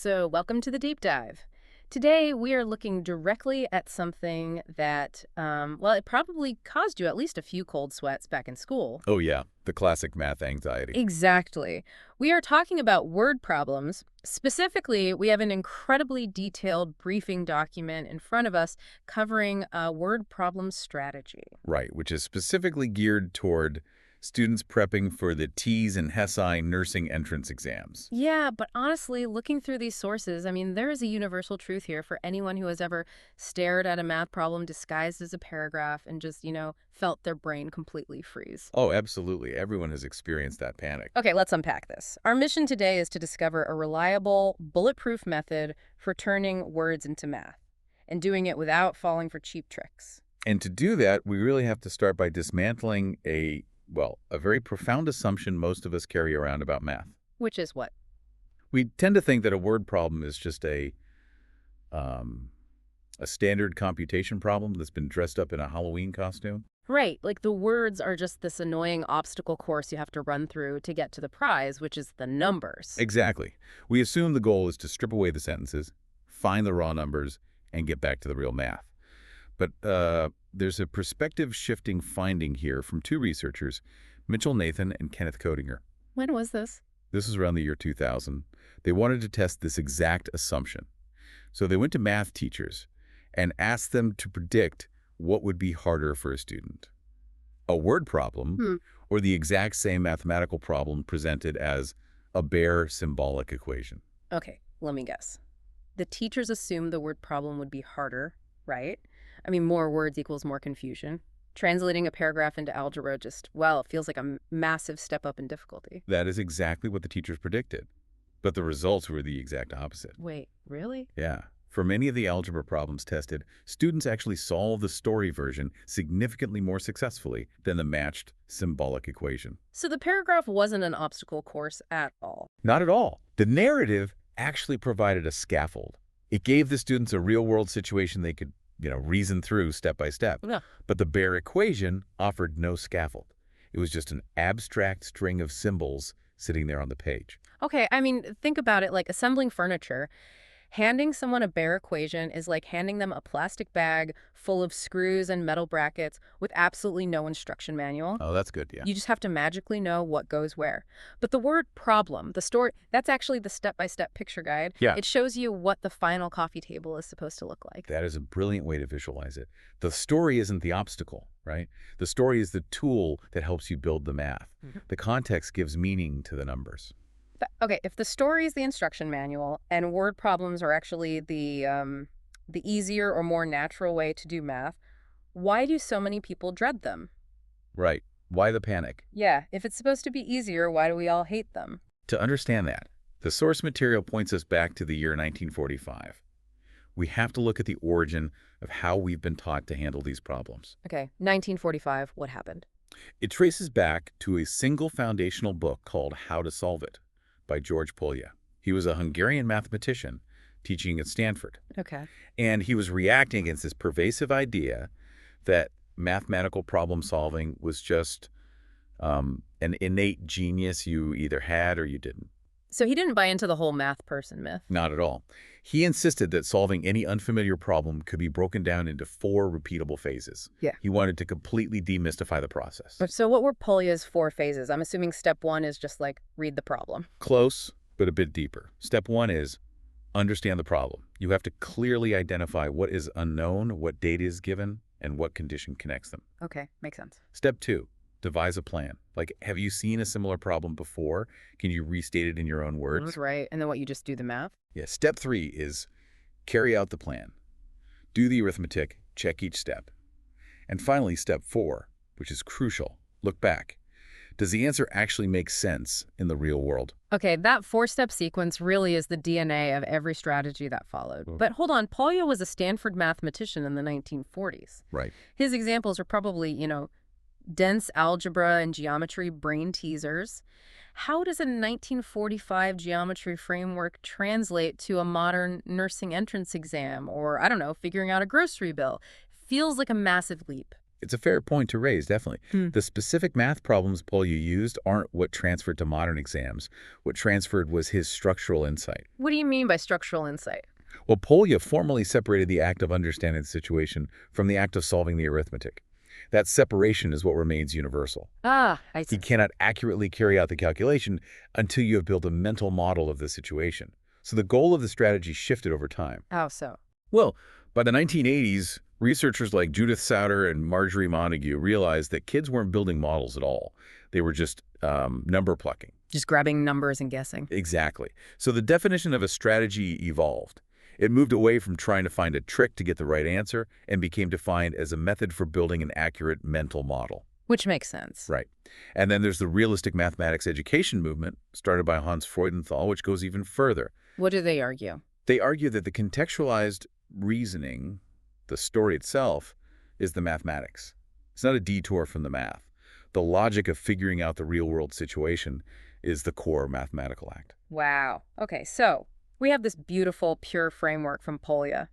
So, welcome to the deep dive. Today, we are looking directly at something that, well, it probably caused you at least a few cold sweats back in school. Oh yeah, the classic math anxiety. Exactly. We are talking about word problems. Specifically, we have an incredibly detailed briefing document in front of us covering a word problem strategy. Right, which is specifically geared toward students prepping for the TEAS and HESI nursing entrance exams. Yeah, but honestly, looking through these sources, I mean, there is a universal truth here for anyone who has ever stared at a math problem disguised as a paragraph and just, felt their brain completely freeze. Oh, absolutely. Everyone has experienced that panic. Okay, let's unpack this. Our mission today is to discover a reliable, bulletproof method for turning words into math and doing it without falling for cheap tricks. And to do that, we really have to start by dismantling a very profound assumption most of us carry around about math. Which is what? We tend to think that a word problem is just a standard computation problem that's been dressed up in a Halloween costume. Right, like the words are just this annoying obstacle course you have to run through to get to the prize, which is the numbers. Exactly. We assume the goal is to strip away the sentences, find the raw numbers, and get back to the real math. But there's a perspective-shifting finding here from two researchers, Mitchell Nathan and Kenneth Codinger. When was this? This was around the year 2000. They wanted to test this exact assumption. So they went to math teachers and asked them to predict what would be harder for a student, a word problem or the exact same mathematical problem presented as a bare symbolic equation. Okay, let me guess. The teachers assumed the word problem would be harder, right? I mean, more words equals more confusion. Translating a paragraph into algebra just, well, it feels like a massive step up in difficulty. That is exactly what the teachers predicted. But the results were the exact opposite. Wait, really? Yeah. For many of the algebra problems tested, students actually solved the story version significantly more successfully than the matched symbolic equation. So the paragraph wasn't an obstacle course at all. Not at all. The narrative actually provided a scaffold. It gave the students a real-world situation they could, reason through step by step. Yeah. But the bare equation offered no scaffold. It was just an abstract string of symbols sitting there on the page. Okay, I mean, think about it like assembling furniture. Handing someone a bare equation is like handing them a plastic bag full of screws and metal brackets with absolutely no instruction manual. Oh, that's good, yeah. You just have to magically know what goes where. But the word problem, the story, that's actually the step-by-step picture guide. Yeah. It shows you what the final coffee table is supposed to look like. That is a brilliant way to visualize it. The story isn't the obstacle, right? The story is the tool that helps you build the math. The context gives meaning to the numbers. Okay, if the story is the instruction manual and word problems are actually the easier or more natural way to do math, why do so many people dread them? Right. Why the panic? Yeah, if it's supposed to be easier, why do we all hate them? To understand that, the source material points us back to the year 1945. We have to look at the origin of how we've been taught to handle these problems. Okay, 1945, what happened? It traces back to a single foundational book called How to Solve It by George Polya. He was a Hungarian mathematician teaching at Stanford. Okay. And he was reacting against this pervasive idea that mathematical problem solving was just an innate genius you either had or you didn't. So he didn't buy into the whole math person myth. Not at all. He insisted that solving any unfamiliar problem could be broken down into 4 repeatable phases. Yeah. He wanted to completely demystify the process. So what were Polya's 4 phases? I'm assuming step 1 is just like read the problem. Close, but a bit deeper. Step 1 is understand the problem. You have to clearly identify what is unknown, what data is given, and what condition connects them. Okay, makes sense. Step 2, devise a plan. Like, have you seen a similar problem before? Can you restate it in your own words? That's right. And then what, you just do the math? Yeah. Step 3 is carry out the plan. Do the arithmetic, check each step. And finally, step 4, which is crucial, look back. Does the answer actually make sense in the real world? Okay, that 4-step sequence really is the DNA of every strategy that followed. But hold on, Polya was a Stanford mathematician in the 1940s. Right. His examples are probably, dense algebra and geometry brain teasers. How does a 1945 geometry framework translate to a modern nursing entrance exam or, I don't know, figuring out a grocery bill? Feels like a massive leap. It's a fair point to raise, definitely. Hmm. The specific math problems Polya used aren't what transferred to modern exams. What transferred was his structural insight. What do you mean by structural insight? Well, Polya formally separated the act of understanding the situation from the act of solving the arithmetic. That separation is what remains universal. Ah, I He see. cannot accurately carry out the calculation until you have built a mental model of the situation. So the goal of the strategy shifted over time. How so? Well, by the 1980s, researchers like Judith Sauter and Marjorie Montague realized that kids weren't building models at all. They were just number plucking. Just grabbing numbers and guessing. Exactly. So the definition of a strategy evolved. It moved away from trying to find a trick to get the right answer and became defined as a method for building an accurate mental model. Which makes sense. Right. And then there's the realistic mathematics education movement, started by Hans Freudenthal, which goes even further. What do they argue? They argue that the contextualized reasoning, the story itself, is the mathematics. It's not a detour from the math. The logic of figuring out the real-world situation is the core mathematical act. Wow. Okay, so we have this beautiful, pure framework from Polya.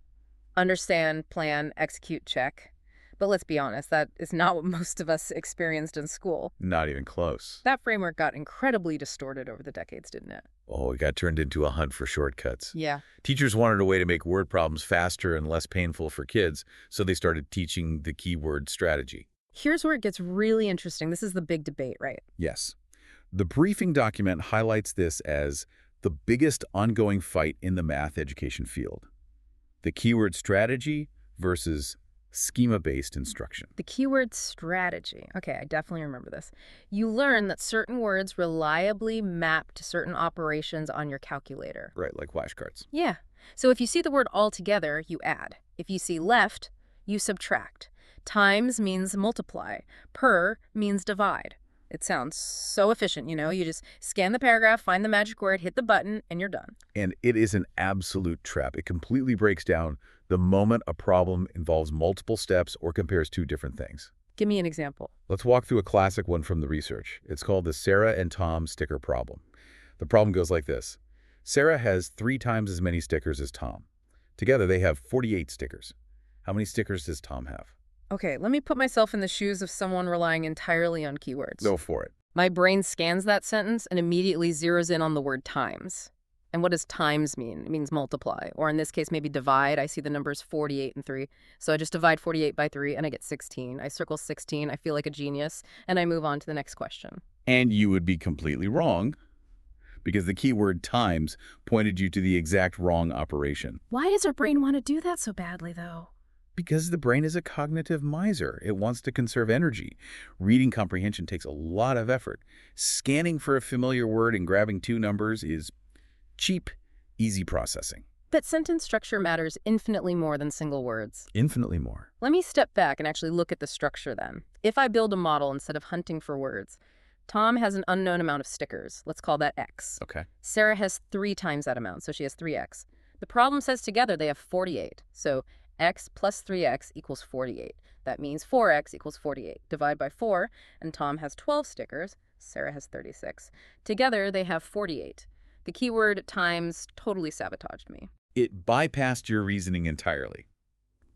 Understand, plan, execute, check. But let's be honest, that is not what most of us experienced in school. Not even close. That framework got incredibly distorted over the decades, didn't it? Oh, it got turned into a hunt for shortcuts. Yeah. Teachers wanted a way to make word problems faster and less painful for kids, so they started teaching the keyword strategy. Here's where it gets really interesting. This is the big debate, right? Yes. The briefing document highlights this as the biggest ongoing fight in the math education field. The keyword strategy versus schema-based instruction. The keyword strategy. Okay, I definitely remember this. You learn that certain words reliably map to certain operations on your calculator. Right, like flashcards. Yeah. So if you see the word altogether, you add. If you see left, you subtract. Times means multiply. Per means divide. It sounds so efficient, you know? You just scan the paragraph, find the magic word, hit the button, and you're done. And it is an absolute trap. It completely breaks down the moment a problem involves multiple steps or compares two different things. Give me an example. Let's walk through a classic one from the research. It's called the Sarah and Tom sticker problem. The problem goes like this. Sarah has 3 times as many stickers as Tom. Together, they have 48 stickers. How many stickers does Tom have? Okay, let me put myself in the shoes of someone relying entirely on keywords. Go for it. My brain scans that sentence and immediately zeroes in on the word times. And what does times mean? It means multiply, or in this case, maybe divide. I see the numbers 48 and 3. So I just divide 48 by 3 and I get 16. I circle 16, I feel like a genius, and I move on to the next question. And you would be completely wrong because the keyword times pointed you to the exact wrong operation. Why does our brain want to do that so badly, though? Because the brain is a cognitive miser. It wants to conserve energy. Reading comprehension takes a lot of effort. Scanning for a familiar word and grabbing 2 numbers is cheap, easy processing. But sentence structure matters infinitely more than single words. Infinitely more. Let me step back and actually look at the structure then. If I build a model instead of hunting for words, Tom has an unknown amount of stickers. Let's call that X. Okay. Sarah has 3 times that amount, so she has 3X. The problem says together they have 48. So X plus 3X equals 48. That means 4X equals 48. Divide by 4, and Tom has 12 stickers. Sarah has 36. Together, they have 48. The keyword times totally sabotaged me. It bypassed your reasoning entirely.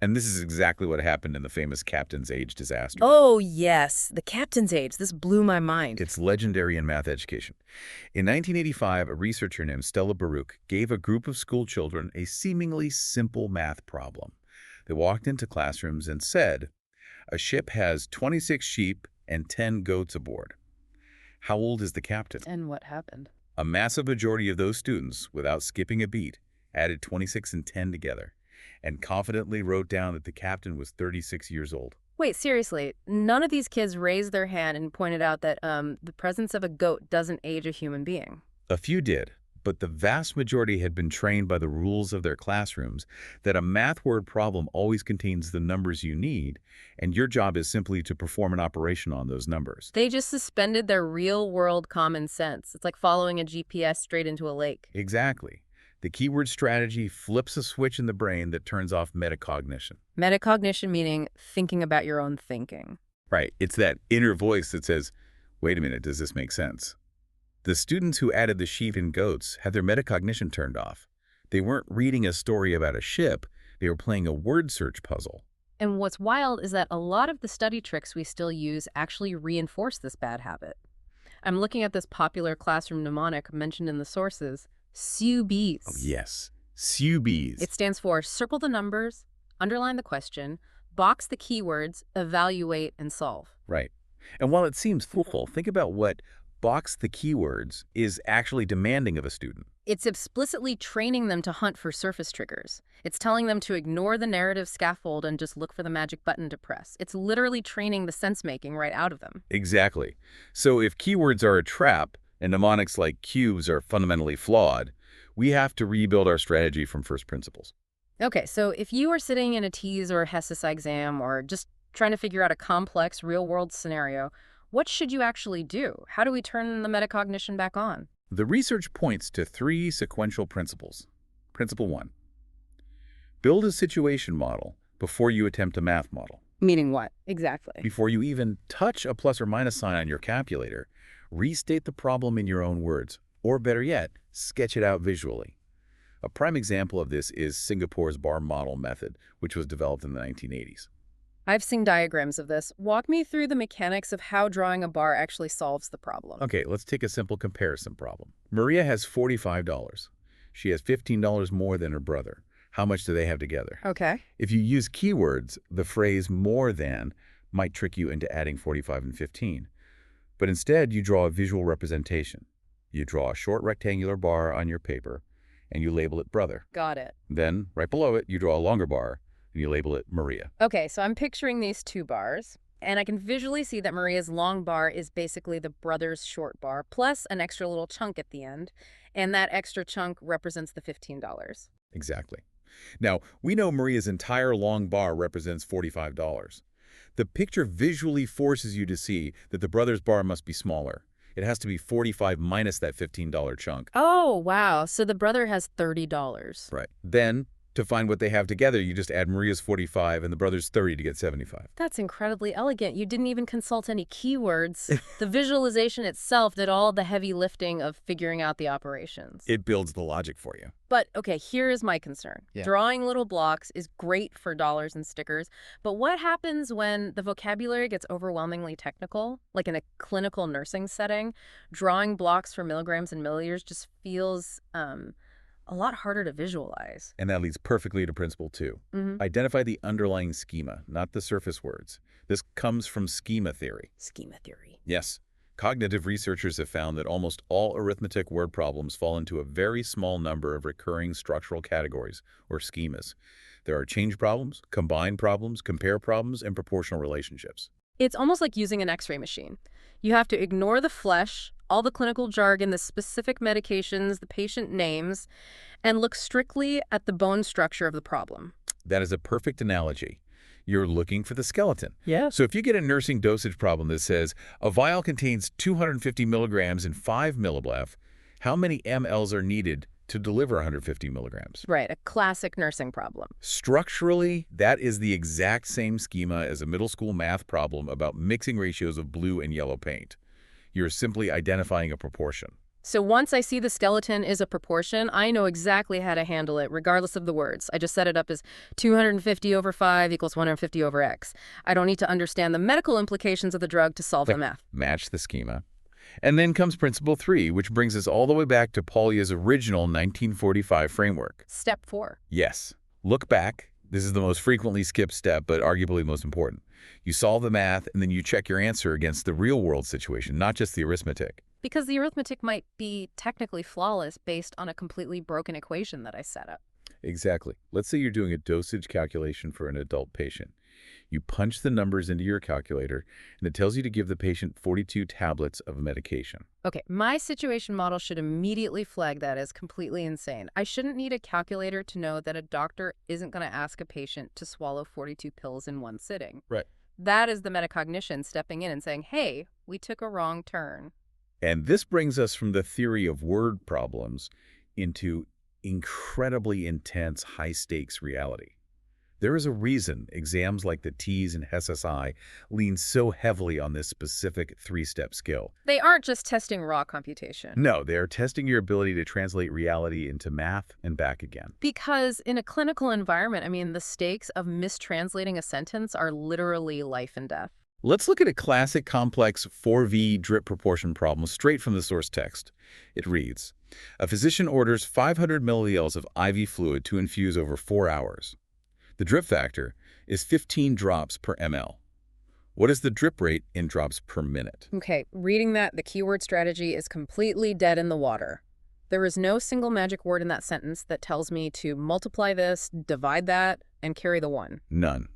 And this is exactly what happened in the famous Captain's Age disaster. Oh, yes. The Captain's Age. This blew my mind. It's legendary in math education. In 1985, a researcher named Stella Baruch gave a group of school children a seemingly simple math problem. They walked into classrooms and said, a ship has 26 sheep and 10 goats aboard. How old is the captain? And what happened? A massive majority of those students, without skipping a beat, added 26 and 10 together and confidently wrote down that the captain was 36 years old. Wait, seriously, none of these kids raised their hand and pointed out that the presence of a goat doesn't age a human being. A few did, but the vast majority had been trained by the rules of their classrooms that a math word problem always contains the numbers you need, and your job is simply to perform an operation on those numbers. They just suspended their real-world common sense. It's like following a GPS straight into a lake. Exactly. The keyword strategy flips a switch in the brain that turns off metacognition. Metacognition meaning thinking about your own thinking. Right. It's that inner voice that says, wait a minute, does this make sense? The students who added the sheep and goats had their metacognition turned off. They weren't reading a story about a ship. They were playing a word search puzzle. And what's wild is that a lot of the study tricks we still use actually reinforce this bad habit. I'm looking at this popular classroom mnemonic mentioned in the sources, Oh, SUBs. yes. SUBs. It stands for circle the numbers, underline the question, box the keywords, evaluate, and solve. Right. And while it seems foolful, think about what box the keywords is actually demanding of a student. It's explicitly training them to hunt for surface triggers. It's telling them to ignore the narrative scaffold and just look for the magic button to press. It's literally training the sense-making right out of them. Exactly. So if keywords are a trap and mnemonics like cubes are fundamentally flawed, we have to rebuild our strategy from first principles. Okay, so if you are sitting in a TEAS or HESI exam or just trying to figure out a complex real-world scenario, what should you actually do? How do we turn the metacognition back on? The research points to 3 sequential principles. Principle 1. Build a situation model before you attempt a math model. Meaning what? Exactly. Before you even touch a plus or minus sign on your calculator, restate the problem in your own words, or better yet, sketch it out visually. A prime example of this is Singapore's bar model method, which was developed in the 1980s. I've seen diagrams of this. Walk me through the mechanics of how drawing a bar actually solves the problem. Okay, let's take a simple comparison problem. Maria has $45. She has $15 more than her brother. How much do they have together? Okay. If you use keywords, the phrase more than might trick you into adding 45 and 15. But instead, you draw a visual representation. You draw a short rectangular bar on your paper, and you label it brother. Got it. Then, right below it, you draw a longer bar, and you label it Maria. Okay, so I'm picturing these two bars, and I can visually see that Maria's long bar is basically the brother's short bar, plus an extra little chunk at the end, and that extra chunk represents the $15. Exactly. Now, we know Maria's entire long bar represents $45. The picture visually forces you to see that the brother's bar must be smaller. It has to be 45 minus that $15 chunk. Oh, wow. So the brother has $30. Right. Then, to find what they have together, you just add Maria's 45 and the brother's 30 to get 75. That's incredibly elegant. You didn't even consult any keywords. The visualization itself did all the heavy lifting of figuring out the operations. It builds the logic for you. But, okay, here is my concern. Yeah. Drawing little blocks is great for dollars and stickers, but what happens when the vocabulary gets overwhelmingly technical? Like in a clinical nursing setting, drawing blocks for milligrams and milliliters just feels a lot harder to visualize. And that leads perfectly to principle 2. Identify the underlying schema, not the surface words. This comes from schema theory. Schema theory. Yes. Cognitive researchers have found that almost all arithmetic word problems fall into a very small number of recurring structural categories, or schemas. There are change problems, combine problems, compare problems, and proportional relationships. It's almost like using an X-ray machine. You have to ignore the flesh, all the clinical jargon, the specific medications, the patient names, and look strictly at the bone structure of the problem. That is a perfect analogy. You're looking for the skeleton. Yeah. So if you get a nursing dosage problem that says a vial contains 250 milligrams and 5 milliblef, how many mLs are needed to deliver 150 milligrams? Right, a classic nursing problem. Structurally, that is the exact same schema as a middle school math problem about mixing ratios of blue and yellow paint. You're simply identifying a proportion. So once I see the skeleton is a proportion, I know exactly how to handle it, regardless of the words. I just set it up as 250 over 5 equals 150 over x. I don't need to understand the medical implications of the drug to solve the math. Match the schema. And then comes principle 3, which brings us all the way back to Polya's original 1945 framework. Step 4. Yes. Look back. This is the most frequently skipped step, but arguably the most important. You solve the math, and then you check your answer against the real-world situation, not just the arithmetic. Because the arithmetic might be technically flawless based on a completely broken equation that I set up. Exactly. Let's say you're doing a dosage calculation for an adult patient. You punch the numbers into your calculator, and it tells you to give the patient 42 tablets of medication. Okay, my situation model should immediately flag that as completely insane. I shouldn't need a calculator to know that a doctor isn't going to ask a patient to swallow 42 pills in one sitting. Right. That is the metacognition stepping in and saying, hey, we took a wrong turn. And this brings us from the theory of word problems into incredibly intense, high-stakes reality. There is a reason exams like the TEAS and HESI lean so heavily on this specific three-step skill. They aren't just testing raw computation. No, they are testing your ability to translate reality into math and back again. Because in a clinical environment, I mean, the stakes of mistranslating a sentence are literally life and death. Let's look at a classic complex 4V drip proportion problem straight from the source text. It reads, a physician orders 500 milliliters of IV fluid to infuse over 4 hours. The drip factor is 15 drops per ml. What is the drip rate in drops per minute? Okay, reading that, the keyword strategy is completely dead in the water. There is no single magic word in that sentence that tells me to multiply this, divide that, and carry the one. None.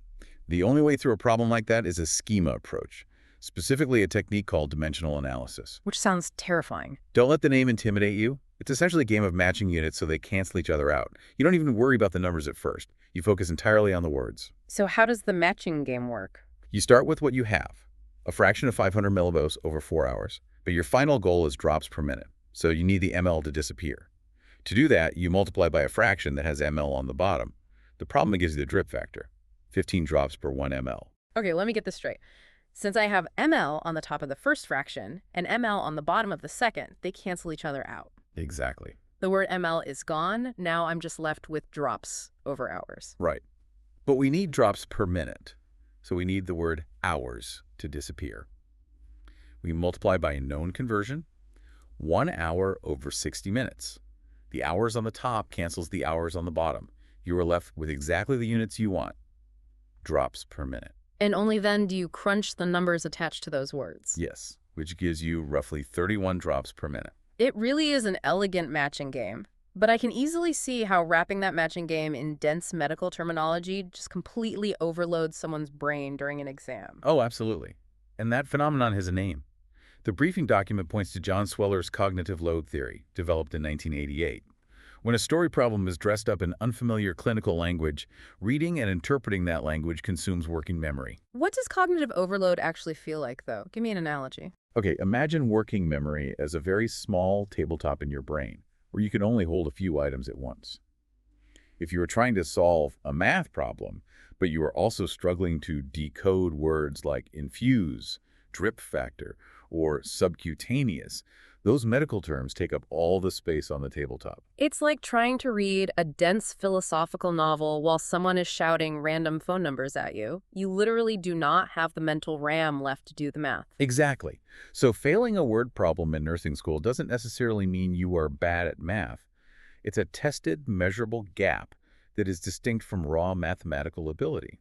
The only way through a problem like that is a schema approach, specifically a technique called dimensional analysis. Which sounds terrifying. Don't let the name intimidate you. It's essentially a game of matching units so they cancel each other out. You don't even worry about the numbers at first. You focus entirely on the words. So how does the matching game work? You start with what you have, a fraction of 500 millibos over 4 hours, but your final goal is drops per minute, so you need the ml to disappear. To do that, you multiply by a fraction that has ml on the bottom. The problem gives you the drip factor, 15 drops per 1 ml. Okay, let me get this straight. Since I have ml on the top of the first fraction and ml on the bottom of the second, they cancel each other out. Exactly. The word ml is gone. Now I'm just left with drops over hours. Right. But we need drops per minute, so we need the word hours to disappear. We multiply by a known conversion, 1 hour over 60 minutes. The hours on the top cancels the hours on the bottom. You are left with exactly the units you want, drops per minute. And only then do you crunch the numbers attached to those words. Yes, which gives you roughly 31 drops per minute. It really is an elegant matching game, but I can easily see how wrapping that matching game in dense medical terminology just completely overloads someone's brain during an exam. Oh, absolutely. And that phenomenon has a name. The briefing document points to John Sweller's cognitive load theory, developed in 1988. When a story problem is dressed up in unfamiliar clinical language, reading and interpreting that language consumes working memory. What does cognitive overload actually feel like, though? Give me an analogy. Okay, imagine working memory as a very small tabletop in your brain, where you can only hold a few items at once. If you are trying to solve a math problem, but you are also struggling to decode words like infuse, drip factor, or subcutaneous, those medical terms take up all the space on the tabletop. It's like trying to read a dense philosophical novel while someone is shouting random phone numbers at you. You literally do not have the mental RAM left to do the math. Exactly. So failing a word problem in nursing school doesn't necessarily mean you are bad at math. It's a tested, measurable gap that is distinct from raw mathematical ability.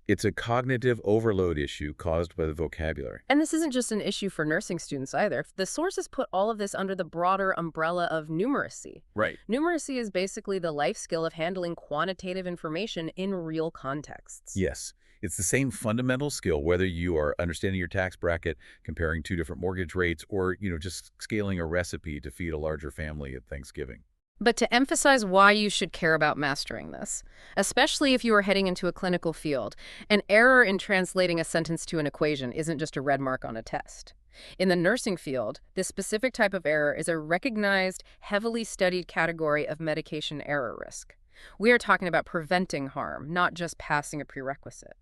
It's a cognitive overload issue caused by the vocabulary. And this isn't just an issue for nursing students either. The sources put all of this under the broader umbrella of numeracy. Right. Numeracy is basically the life skill of handling quantitative information in real contexts. Yes. It's the same fundamental skill, whether you are understanding your tax bracket, comparing two different mortgage rates, or, just scaling a recipe to feed a larger family at Thanksgiving. But to emphasize why you should care about mastering this, especially if you are heading into a clinical field, an error in translating a sentence to an equation isn't just a red mark on a test. In the nursing field, this specific type of error is a recognized, heavily studied category of medication error risk. We are talking about preventing harm, not just passing a prerequisite.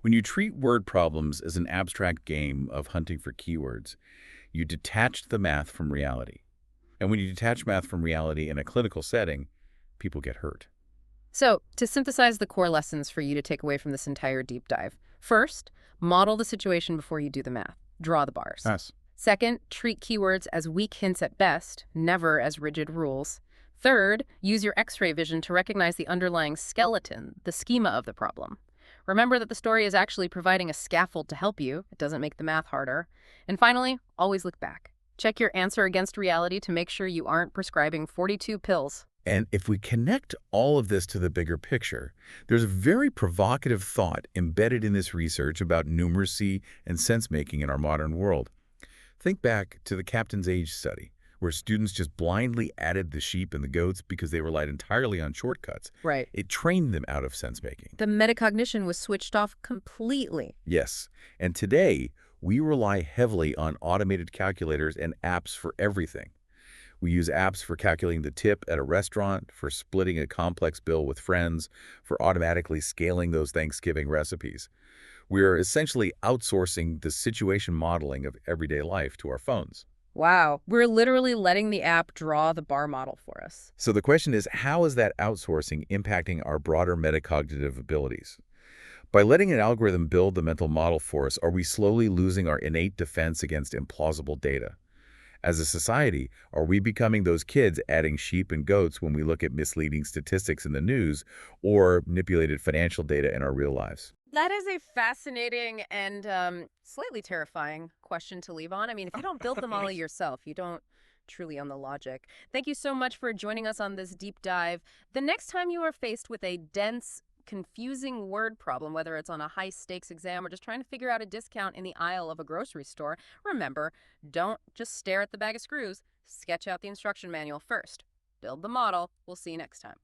When you treat word problems as an abstract game of hunting for keywords, you detach the math from reality. And when you detach math from reality in a clinical setting, people get hurt. So, to synthesize the core lessons for you to take away from this entire deep dive. First, model the situation before you do the math. Draw the bars. Yes. Second, treat keywords as weak hints at best, never as rigid rules. Third, use your X-ray vision to recognize the underlying skeleton, the schema of the problem. Remember that the story is actually providing a scaffold to help you. It doesn't make the math harder. And finally, always look back. Check your answer against reality to make sure you aren't prescribing 42 pills. And if we connect all of this to the bigger picture, there's a very provocative thought embedded in this research about numeracy and sense-making in our modern world. Think back to the Captain's Age study, where students just blindly added the sheep and the goats because they relied entirely on shortcuts. Right. It trained them out of sense-making. The metacognition was switched off completely. Yes. And today, we rely heavily on automated calculators and apps for everything. We use apps for calculating the tip at a restaurant, for splitting a complex bill with friends, for automatically scaling those Thanksgiving recipes. We're essentially outsourcing the situation modeling of everyday life to our phones. Wow, we're literally letting the app draw the bar model for us. So the question is, how is that outsourcing impacting our broader metacognitive abilities? By letting an algorithm build the mental model for us, are we slowly losing our innate defense against implausible data? As a society, are we becoming those kids adding sheep and goats when we look at misleading statistics in the news or manipulated financial data in our real lives? That is a fascinating and slightly terrifying question to leave on. I mean, if you don't build the model yourself, you don't truly own the logic. Thank you so much for joining us on this deep dive. The next time you are faced with a dense, confusing word problem, whether it's on a high-stakes exam or just trying to figure out a discount in the aisle of a grocery store, remember, don't just stare at the bag of screws. Sketch out the instruction manual first. Build the model. We'll see you next time.